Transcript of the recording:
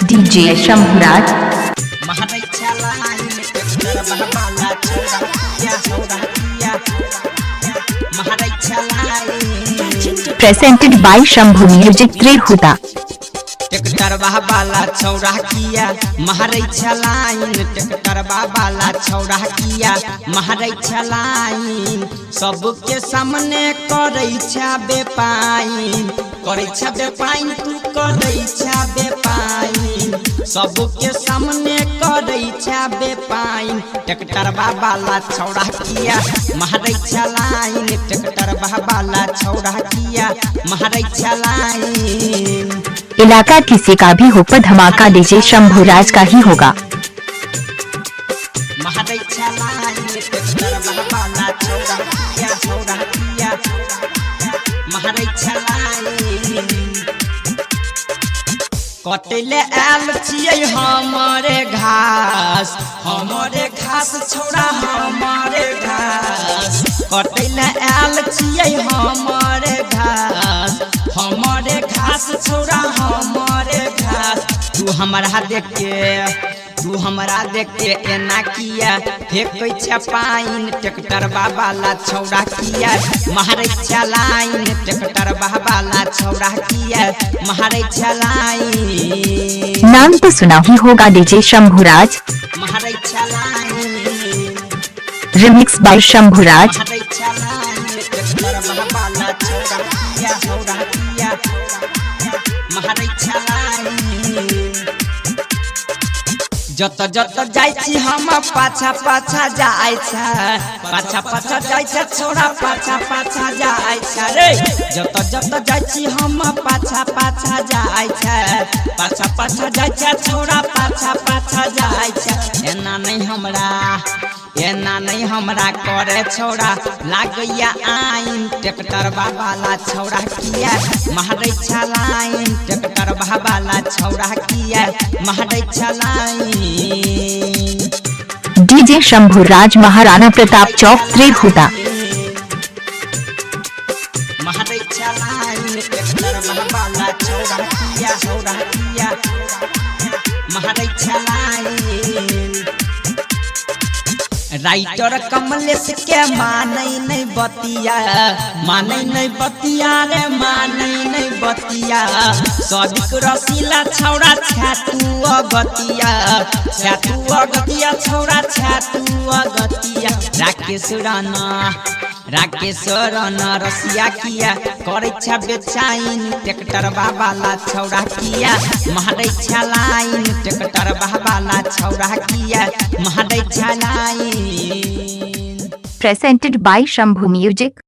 DJ Shambhuraj presented by Shambhu music त्रिहुता। Tractor वाला छौड़ा किया महारै छलाइन, ट्रैक्टर वाला छौड़ा किया महारै छलाइन, सबके सामने करै छा बेपाइन, करै छा बेपाइन, तू करै छा बेपाइन, सबके सामने करै छा बेपाइन। ट्रैक्टर वाला छौड़ा किया महारै छलाइन, ट्रैक्टर वाला छौड़ा किया महारै छलाइन। इलाका किसी का भी हो पर धमाका डीजे शंभुराज का ही होगा। कटले आल छियै हमारे घास, हमारे घास छोड़ा हमारे घास, कटले आल छियै हमारे घास, हमारे घास छोड़ा हमारे घास। तू हमरा देख के एना किया फेंकै छ पाइन, ट्रैक्टर वाला छौड़ा किया महारै छलाइन, ट्रैक्टर वाला छौड़ा किया महारै छलाइन। नाम तो सुना ही होगा डीजे शंभुराज। महारै छलाइन रिमिक्स बाय शंभुराज। महारै छलाइन, ट्रैक्टर वाला छौड़ा किया महारै छलाइन। जत जत जाइ छी हम पाछा पाछा जाइ छ, पाछा पाछा जाइ छ छोड़ा पाछा पाछा जाइ छ रे, जत जत जाइ छी हम पाछा पाछा जाइ छ, पाछा पाछा जाइ छ छोड़ा पाछा पाछा जाइ छ। एना नहीं हमरा करे छोड़ा लागैया आइन, ट्रैक्टर वाला छौड़ा किया महारै छलाइन, ट्रैक्टर वाला छौड़ा किया महारै छलाइन। डीजे शंभुराज महाराणा प्रताप चौक त्रिहुता। महारै छलाइन, ट्रैक्टर वाला छौड़ा किया महारै छलाइन। राइटर कमलेश के मानै नहीं बतिया, मानै नहीं बतिया रे, मानै नहीं बतिया, सदिक रसीला छौड़ा छातू अगतिया, छातू अगतिया छौड़ा छातू अगतिया। राकेश राणा रसिया किया करे छ बेचाइन, ट्रैक्टर वाला छौड़ा किया महारै छलाइन, ट्रैक्टर वाला छौड़ा किया महारै छलाइन। Presented by Shambhu music.